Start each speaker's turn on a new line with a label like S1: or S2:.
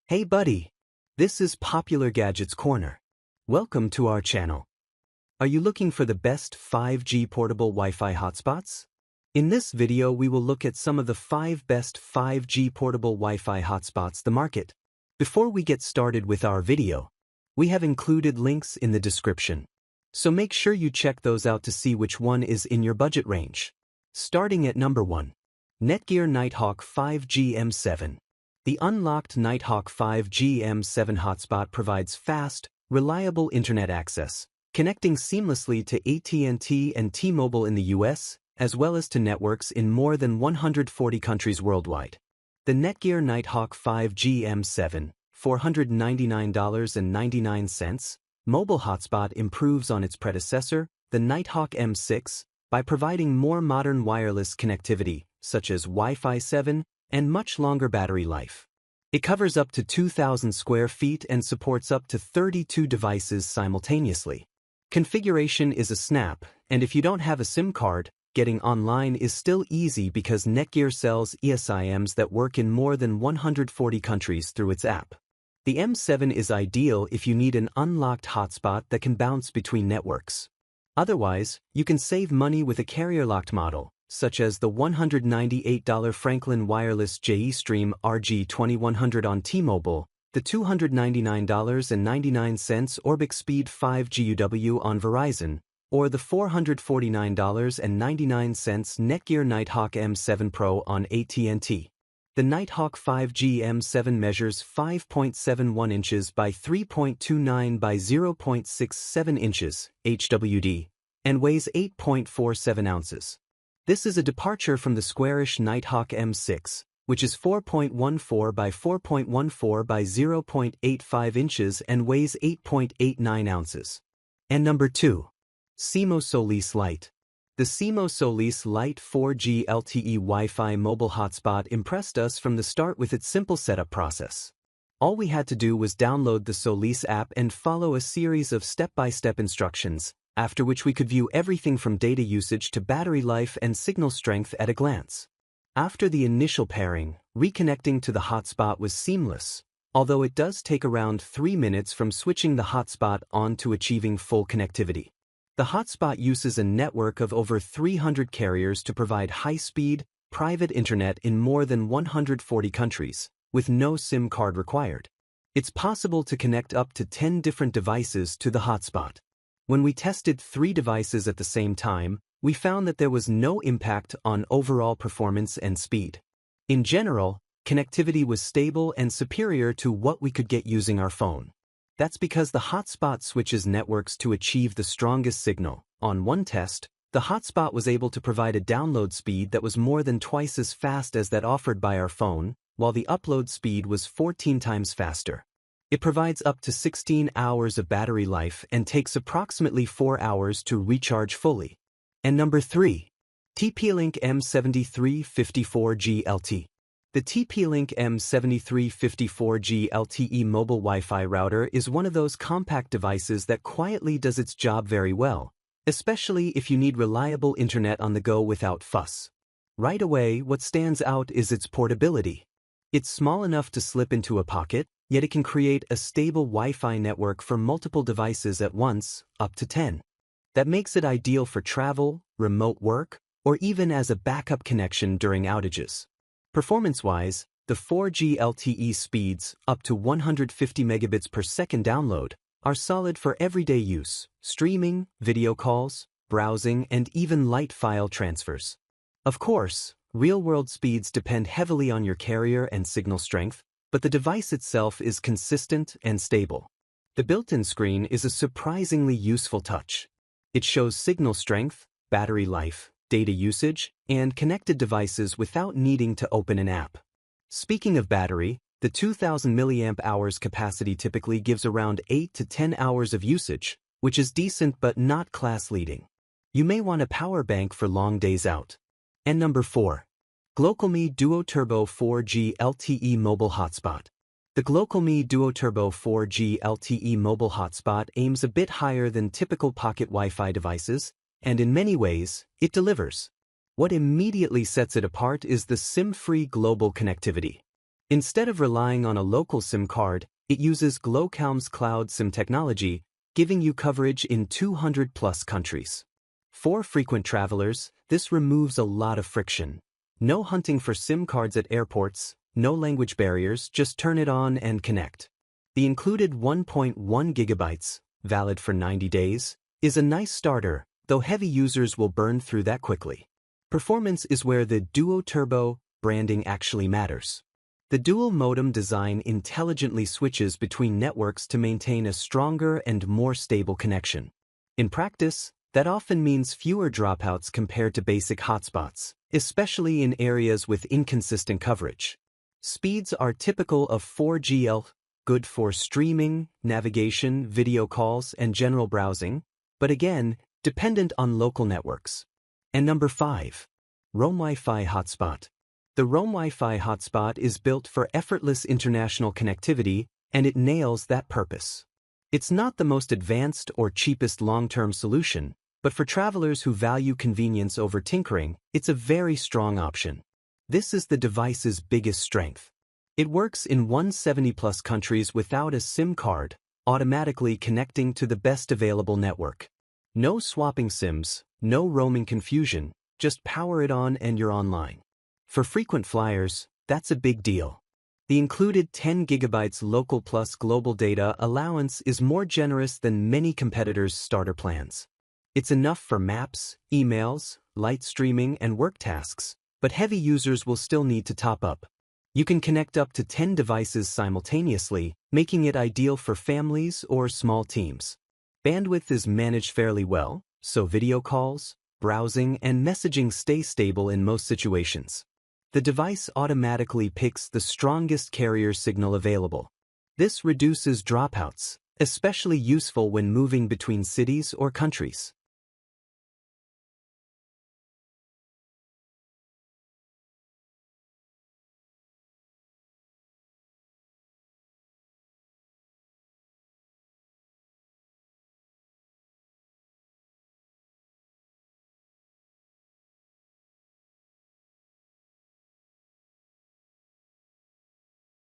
S1: Hey buddy! This is Popular Gadgets Corner. Welcome to our channel. Are you looking for the best 5G portable Wi-Fi hotspots? In this video we will look at some of the 5 best 5G portable Wi-Fi hotspots the market. Before we get started with our video, we have included links in the description. So make sure you check those out to see which one is in your budget range. Starting at number 1. Netgear Nighthawk 5G M7. The unlocked Nighthawk 5G M7 hotspot provides fast, reliable internet access, connecting seamlessly to AT&T and T-Mobile in the US, as well as to networks in more than 140 countries worldwide. The Netgear Nighthawk 5G M7, $499.99, mobile hotspot improves on its predecessor, the Nighthawk M6, by providing more modern wireless connectivity, such as Wi-Fi 7, and much longer battery life. It covers up to 2,000 square feet and supports up to 32 devices simultaneously. Configuration is a snap, and if you don't have a SIM card, getting online is still easy because Netgear sells eSIMs that work in more than 140 countries through its app. The M7 is ideal if you need an unlocked hotspot that can bounce between networks. Otherwise, you can save money with a carrier-locked model, such as the $198 Franklin Wireless JE Stream RG2100 on T-Mobile, the $299.99 Orbic Speed 5G UW on Verizon, or the $449.99 Netgear Nighthawk M7 Pro on AT&T. The Nighthawk 5G M7 measures 5.71 inches by 3.29 by 0.67 inches HWD and weighs 8.47 ounces. This is a departure from the squarish Nighthawk M6, which is 4.14 by 4.14 by 0.85 inches and weighs 8.89 ounces. And number 2. Simo Solis Lite. The Simo Solis Lite 4G LTE Wi-Fi mobile hotspot impressed us from the start with its simple setup process. All we had to do was download the Solis app and follow a series of step-by-step instructions, after which we could view everything from data usage to battery life and signal strength at a glance. After the initial pairing, reconnecting to the hotspot was seamless, although it does take around 3 minutes from switching the hotspot on to achieving full connectivity. The hotspot uses a network of over 300 carriers to provide high-speed, private internet in more than 140 countries, with no SIM card required. It's possible to connect up to 10 different devices to the hotspot. When we tested 3 devices at the same time, we found that there was no impact on overall performance and speed. In general, connectivity was stable and superior to what we could get using our phone. That's because the hotspot switches networks to achieve the strongest signal. On one test, the hotspot was able to provide a download speed that was more than twice as fast as that offered by our phone, while the upload speed was 14 times faster. It provides up to 16 hours of battery life and takes approximately 4 hours to recharge fully. And number 3. TP-Link M7354G LT. The TP-Link M7354G LTE mobile Wi-Fi router is one of those compact devices that quietly does its job very well, especially if you need reliable internet on the go without fuss. Right away, what stands out is its portability. It's small enough to slip into a pocket, yet it can create a stable Wi-Fi network for multiple devices at once, up to 10. That makes it ideal for travel, remote work, or even as a backup connection during outages. Performance-wise, the 4G LTE speeds, up to 150 megabits per second download, are solid for everyday use, streaming, video calls, browsing, and even light file transfers. Of course, real-world speeds depend heavily on your carrier and signal strength, but the device itself is consistent and stable. The built-in screen is a surprisingly useful touch. It shows signal strength, battery life, data usage, and connected devices without needing to open an app. Speaking of battery, the 2,000 mAh capacity typically gives around 8 to 10 hours of usage, which is decent but not class-leading. You may want a power bank for long days out. And number 4. GlocalMe DuoTurbo 4G LTE Mobile Hotspot. The GlocalMe DuoTurbo 4G LTE Mobile Hotspot aims a bit higher than typical pocket Wi-Fi devices, and in many ways, it delivers. What immediately sets it apart is the SIM-free global connectivity. Instead of relying on a local SIM card, it uses GlocalMe's cloud SIM technology, giving you coverage in 200+ countries. For frequent travelers, this removes a lot of friction. No hunting for SIM cards at airports, no language barriers, just turn it on and connect. The included 1.1 gigabytes, valid for 90 days, is a nice starter, though heavy users will burn through that quickly. Performance is where the DuoTurbo branding actually matters. The dual modem design intelligently switches between networks to maintain a stronger and more stable connection. In practice, that often means fewer dropouts compared to basic hotspots, especially in areas with inconsistent coverage. Speeds are typical of 4G, good for streaming, navigation, video calls, and general browsing, but again, dependent on local networks. And number 5. RoamWiFi Hotspot. The RoamWiFi Hotspot is built for effortless international connectivity, and it nails that purpose. It's not the most advanced or cheapest long-term solution, but for travelers who value convenience over tinkering, it's a very strong option. This is the device's biggest strength. It works in 170+ countries without a SIM card, automatically connecting to the best available network. No swapping SIMs, no roaming confusion, just power it on and you're online. For frequent flyers, that's a big deal. The included 10 GB local plus global data allowance is more generous than many competitors' starter plans. It's enough for maps, emails, light streaming, and work tasks, but heavy users will still need to top up. You can connect up to 10 devices simultaneously, making it ideal for families or small teams. Bandwidth is managed fairly well, so video calls, browsing, and messaging stay stable in most situations. The device automatically picks the strongest carrier signal available. This reduces dropouts, especially useful when moving between cities or countries.